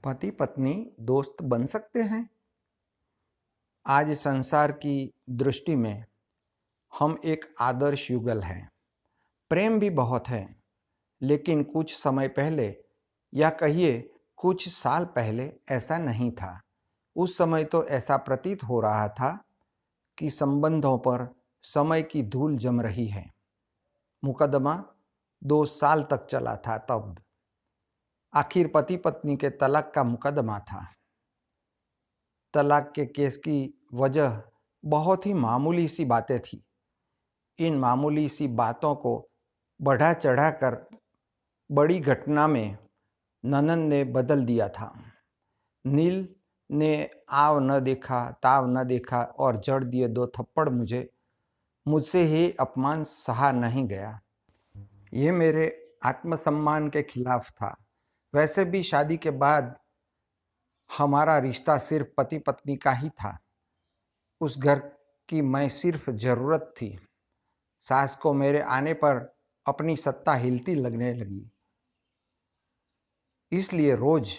पति पत्नी दोस्त बन सकते हैं? आज संसार की दृष्टि में हम एक आदर्श युगल हैं। प्रेम भी बहुत है, लेकिन कुछ समय पहले या कहिए कुछ साल पहले ऐसा नहीं था। उस समय तो ऐसा प्रतीत हो रहा था कि संबंधों पर समय की धूल जम रही है। मुकदमा 2 साल तक चला था तब। आखिर पति पत्नी के तलाक का मुकदमा था। तलाक के केस की वजह बहुत ही मामूली सी बातें थी। इन मामूली सी बातों को बढ़ा चढ़ाकर बड़ी घटना में ननद ने बदल दिया था। नील ने आव न देखा ताव न देखा और जड़ दिए 2 थप्पड़ मुझसे ही अपमान सहा नहीं गया। ये मेरे आत्मसम्मान के खिलाफ था। वैसे भी शादी के बाद हमारा रिश्ता सिर्फ पति पत्नी का ही था। उस घर की मैं सिर्फ जरूरत थी। सास को मेरे आने पर अपनी सत्ता हिलती लगने लगी। इसलिए रोज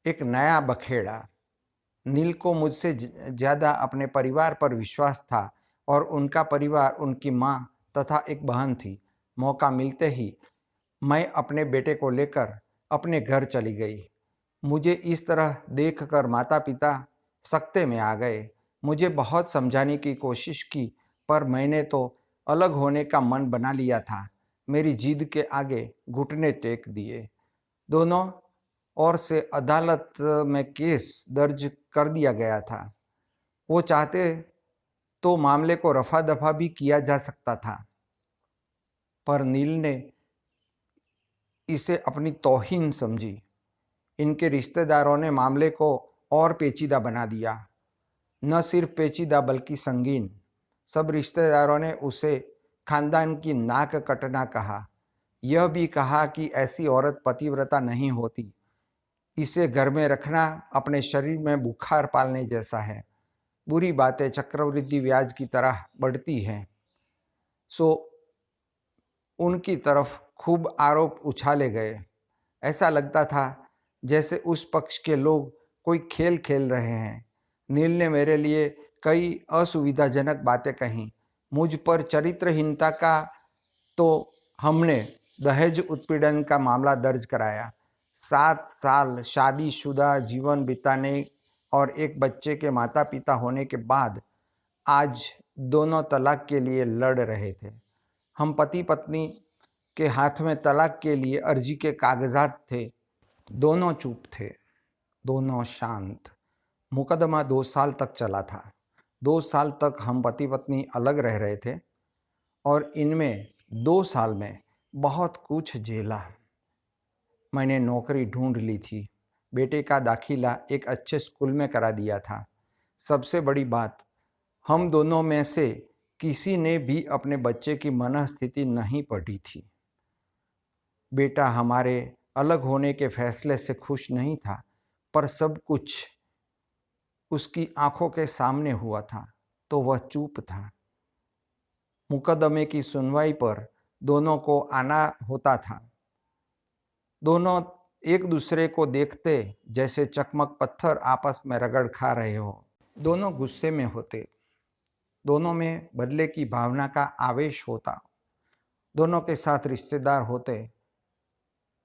एक नया बखेड़ा। नील को मुझसे ज्यादा अपने परिवार पर विश्वास था और उनका परिवार उनकी माँ तथा एक बहन थी। मौका मिलते ही मैं अपने बेटे को लेकर अपने घर चली गई। मुझे इस तरह देखकर माता पिता सकते में आ गए। मुझे बहुत समझाने की कोशिश की, पर मैंने तो अलग होने का मन बना लिया था। मेरी जिद के आगे घुटने टेक दिए। दोनों ओर से अदालत में केस दर्ज कर दिया गया था। वो चाहते तो मामले को रफा दफा भी किया जा सकता था, पर नील ने इसे अपनी तौहीन समझी। इनके रिश्तेदारों ने मामले को और पेचीदा बना दिया। न सिर्फ पेचीदा बल्कि संगीन। सब रिश्तेदारों ने उसे खानदान की नाक कटना कहा। यह भी कहा कि ऐसी औरत पतिव्रता नहीं होती। इसे घर में रखना अपने शरीर में बुखार पालने जैसा है। बुरी बातें चक्रवृद्धि ब्याज की तरह बढ़ती हैं। सो उनकी तरफ खूब आरोप उछाले गए। ऐसा लगता था जैसे उस पक्ष के लोग कोई खेल खेल रहे हैं। नील ने मेरे लिए कई असुविधाजनक बातें कहीं। मुझ पर चरित्रहीनता का तो हमने दहेज उत्पीड़न का मामला दर्ज कराया। 7 साल शादीशुदा जीवन बिताने और एक बच्चे के माता पिता होने के बाद आज दोनों तलाक के लिए लड़ रहे थे। हम पति पत्नी के हाथ में तलाक के लिए अर्जी के कागजात थे। दोनों चुप थे, दोनों शांत। मुकदमा 2 साल तक चला था। 2 साल तक हम पति पत्नी अलग रह रहे थे और इनमें 2 साल में बहुत कुछ झेला। मैंने नौकरी ढूंढ ली थी। बेटे का दाखिला एक अच्छे स्कूल में करा दिया था। सबसे बड़ी बात, हम दोनों में से किसी ने भी अपने बच्चे की मनःस्थिति नहीं पढ़ी थी। बेटा हमारे अलग होने के फैसले से खुश नहीं था, पर सब कुछ उसकी आंखों के सामने हुआ था तो वह चुप था। मुकदमे की सुनवाई पर दोनों को आना होता था। दोनों एक दूसरे को देखते जैसे चकमक पत्थर आपस में रगड़ खा रहे हो। दोनों गुस्से में होते। दोनों में बदले की भावना का आवेश होता। दोनों के साथ रिश्तेदार होते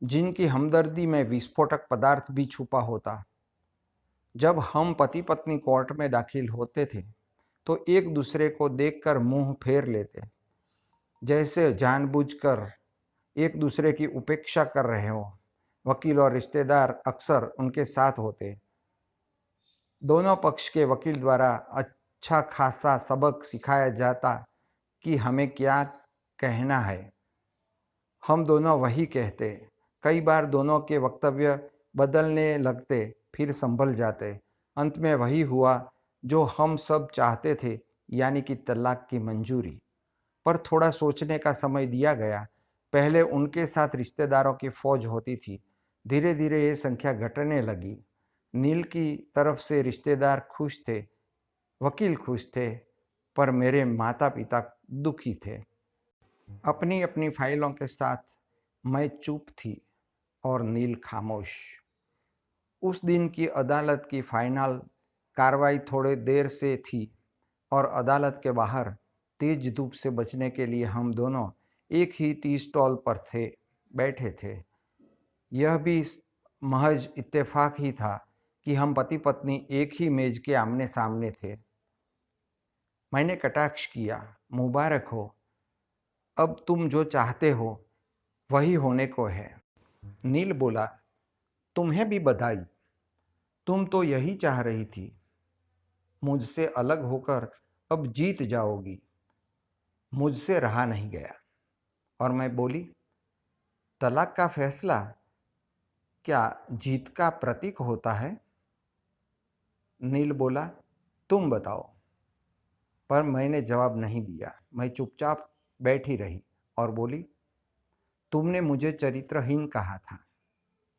जिनकी हमदर्दी में विस्फोटक पदार्थ भी छुपा होता। जब हम पति पत्नी कोर्ट में दाखिल होते थे तो एक दूसरे को देखकर मुंह फेर लेते, जैसे जानबूझकर एक दूसरे की उपेक्षा कर रहे हो। वकील और रिश्तेदार अक्सर उनके साथ होते। दोनों पक्ष के वकील द्वारा अच्छा खासा सबक सिखाया जाता कि हमें क्या कहना है। हम दोनों वही कहते। कई बार दोनों के वक्तव्य बदलने लगते, फिर संभल जाते। अंत में वही हुआ जो हम सब चाहते थे, यानी कि तलाक की मंजूरी। पर थोड़ा सोचने का समय दिया गया। पहले उनके साथ रिश्तेदारों की फौज होती थी। धीरे धीरे ये संख्या घटने लगी। नील की तरफ से रिश्तेदार खुश थे, वकील खुश थे, पर मेरे माता पिता दुखी थे। अपनी अपनी फाइलों के साथ मैं चुप थी और नील खामोश। उस दिन की अदालत की फाइनल कार्रवाई थोड़ी देर से थी और अदालत के बाहर तेज धूप से बचने के लिए हम दोनों एक ही टी स्टॉल पर बैठे थे। यह भी महज इत्तेफाक ही था कि हम पति पत्नी एक ही मेज के आमने सामने थे। मैंने कटाक्ष किया, मुबारक हो, अब तुम जो चाहते हो वही होने को है। नील बोला, तुम्हें भी बधाई, तुम तो यही चाह रही थी, मुझसे अलग होकर अब जीत जाओगी। मुझसे रहा नहीं गया और मैं बोली, तलाक का फैसला क्या जीत का प्रतीक होता है? नील बोला, तुम बताओ। पर मैंने जवाब नहीं दिया। मैं चुपचाप बैठी रही और बोली, तुमने मुझे चरित्रहीन कहा था,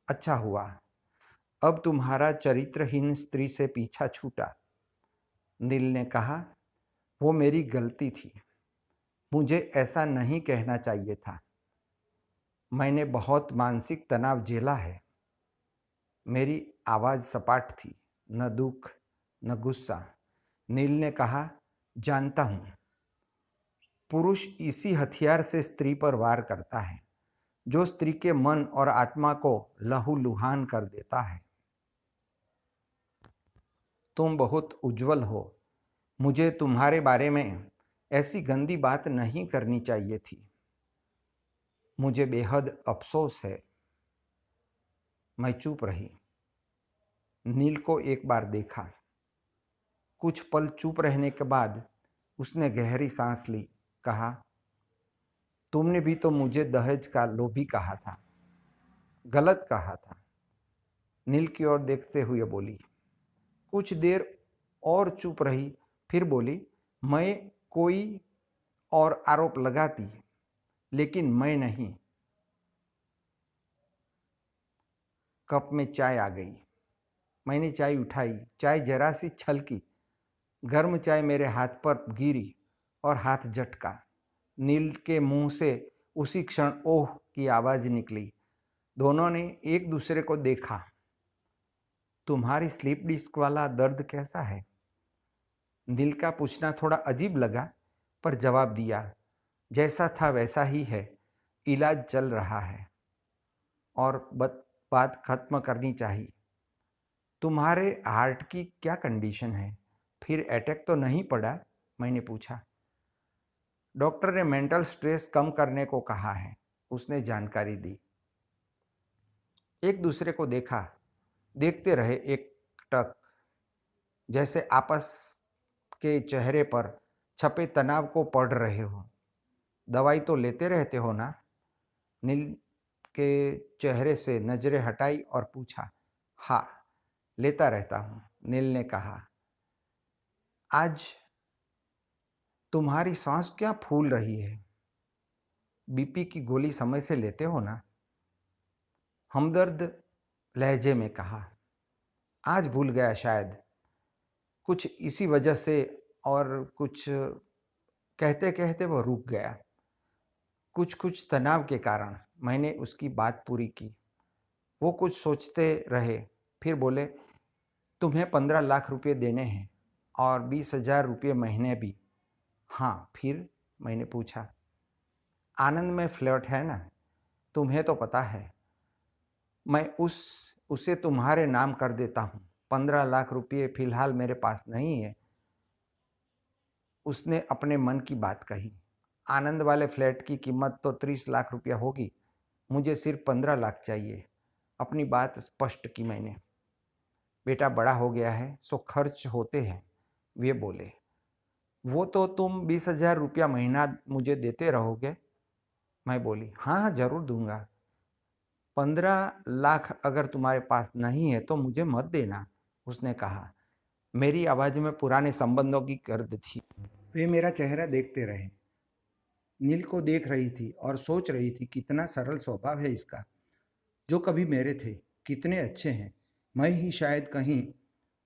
अच्छा हुआ, अब तुम्हारा चरित्रहीन स्त्री से पीछा छूटा। नील ने कहा, वो मेरी गलती थी, मुझे ऐसा नहीं कहना चाहिए था। मैंने बहुत मानसिक तनाव झेला है। मेरी आवाज़ सपाट थी, न दुख न गुस्सा। नील ने कहा, जानता हूँ, पुरुष इसी हथियार से स्त्री पर वार करता है जो स्त्री के मन और आत्मा को लहूलुहान कर देता है। तुम बहुत उज्जवल हो, मुझे तुम्हारे बारे में ऐसी गंदी बात नहीं करनी चाहिए थी। मुझे बेहद अफसोस है। मैं चुप रही। नील को एक बार देखा। कुछ पल चुप रहने के बाद उसने गहरी सांस ली, कहा, तुमने भी तो मुझे दहेज का लोभी कहा था, गलत कहा था। नील की ओर देखते हुए बोली। कुछ देर और चुप रही, फिर बोली, मैं कोई और आरोप लगाती, लेकिन मैं नहीं। कप में चाय आ गई। मैंने चाय उठाई। चाय जरा सी छलकी। गर्म चाय मेरे हाथ पर गिरी और हाथ झटका। नील के मुंह से उसी क्षण ओह की आवाज निकली। दोनों ने एक दूसरे को देखा। तुम्हारी स्लीप डिस्क वाला दर्द कैसा है? नील का पूछना थोड़ा अजीब लगा, पर जवाब दिया, जैसा था वैसा ही है, इलाज चल रहा है और बात खत्म करनी चाहिए। तुम्हारे हार्ट की क्या कंडीशन है? फिर अटैक तो नहीं पड़ा? मैंने पूछा। डॉक्टर ने मेंटल स्ट्रेस कम करने को कहा है, उसने जानकारी दी। एक दूसरे को देखा, देखते रहे एक टक, जैसे आपस के चेहरे पर छपे तनाव को पढ़ रहे हो। दवाई तो लेते रहते हो ना? नील के चेहरे से नजरें हटाई और पूछा। हाँ, लेता रहता हूँ, नील ने कहा। आज तुम्हारी सांस क्या फूल रही है? बीपी की गोली समय से लेते हो ना? हमदर्द लहजे में कहा। आज भूल गया शायद, कुछ इसी वजह से, और कुछ कहते कहते वो रुक गया। कुछ तनाव के कारण। मैंने उसकी बात पूरी की। वो कुछ सोचते रहे, फिर बोले, तुम्हें 15 लाख रुपए देने हैं और 20,000 रुपये महीने भी। हाँ, फिर? मैंने पूछा। आनंद में फ्लैट है ना, तुम्हें तो पता है। मैं उसे तुम्हारे नाम कर देता हूँ। 15 लाख रुपये फिलहाल मेरे पास नहीं है। उसने अपने मन की बात कही। आनंद वाले फ्लैट की कीमत तो 30 लाख रुपया होगी, मुझे सिर्फ 15 लाख चाहिए। अपनी बात स्पष्ट की मैंने। बेटा बड़ा हो गया है, सो खर्च होते हैं, वे बोले। वो तो तुम 20,000 रुपया महीना मुझे देते रहोगे? मैं बोली, हाँ हाँ, जरूर दूंगा। 15 लाख अगर तुम्हारे पास नहीं है तो मुझे मत देना, उसने कहा। मेरी आवाज में पुराने संबंधों की गर्द थी। वे मेरा चेहरा देखते रहे। नील को देख रही थी और सोच रही थी, कितना सरल स्वभाव है इसका, जो कभी मेरे थे, कितने अच्छे हैं। मैं ही शायद कहीं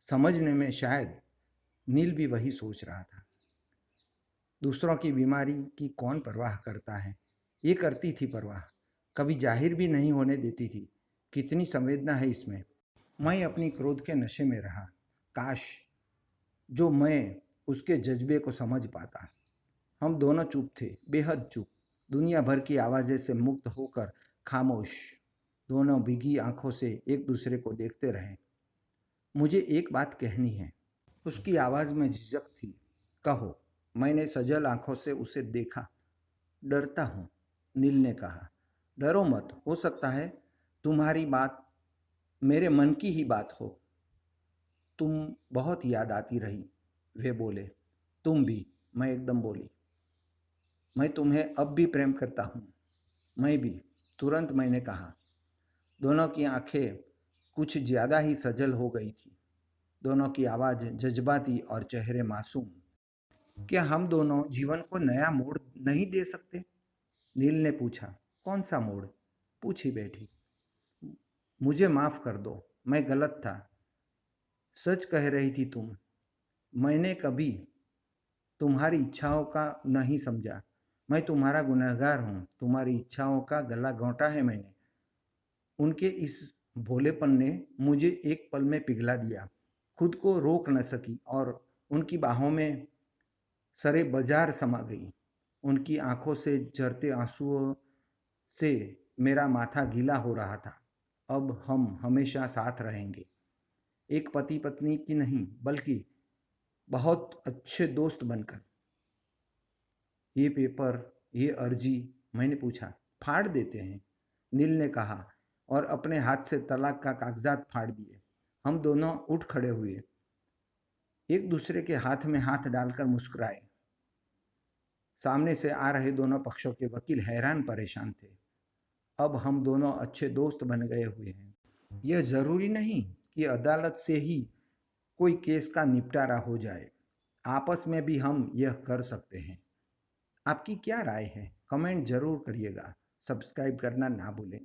समझने में, शायद नील भी वही सोच रहा था। दूसरों की बीमारी की कौन परवाह करता है? ये करती थी परवाह, कभी जाहिर भी नहीं होने देती थी। कितनी संवेदना है इसमें। मैं अपनी क्रोध के नशे में रहा। काश जो मैं उसके जज्बे को समझ पाता। हम दोनों चुप थे, बेहद चुप, दुनिया भर की आवाज़ें से मुक्त होकर खामोश। दोनों भीगी आंखों से एक दूसरे को देखते रहे। मुझे एक बात कहनी है, उसकी आवाज़ में झिझक थी। कहो। मैंने सजल आंखों से उसे देखा। डरता हूँ, नील ने कहा। डरो मत, हो सकता है तुम्हारी बात मेरे मन की ही बात हो। तुम बहुत याद आती रही, वे बोले। तुम भी, मैं एकदम बोली। मैं तुम्हें अब भी प्रेम करता हूँ। मैं भी, तुरंत मैंने कहा। दोनों की आंखें कुछ ज़्यादा ही सजल हो गई थी। दोनों की आवाज़ जज्बाती और चेहरे मासूम। क्या हम दोनों जीवन को नया मोड़ नहीं दे सकते? नील ने पूछा। कौन सा मोड़? पूछी बैठी। मुझे माफ़ कर दो, मैं गलत था। सच कह रही थी तुम। मैंने कभी तुम्हारी इच्छाओं का नहीं समझा। मैं तुम्हारा गुनहगार हूँ। तुम्हारी इच्छाओं का गला घोंटा है मैंने। उनके इस भोलेपन ने मुझे एक पल में पिघला दिया। खुद को रोक न सकी और उनकी बाहों में सरे बाजार समा गई। उनकी आंखों से झरते आंसुओं से मेरा माथा गीला हो रहा था। अब हम हमेशा साथ रहेंगे, एक पति पत्नी की नहीं बल्कि बहुत अच्छे दोस्त बनकर। ये पेपर, ये अर्जी, मैंने पूछा, फाड़ देते हैं? नील ने कहा और अपने हाथ से तलाक का कागजात फाड़ दिए। हम दोनों उठ खड़े हुए, एक दूसरे के हाथ में हाथ डालकर मुस्कुराए। सामने से आ रहे दोनों पक्षों के वकील हैरान परेशान थे। अब हम दोनों अच्छे दोस्त बन गए हुए हैं। यह जरूरी नहीं कि अदालत से ही कोई केस का निपटारा हो जाए। आपस में भी हम यह कर सकते हैं। आपकी क्या राय है? कमेंट जरूर करिएगा। सब्सक्राइब करना ना भूलें।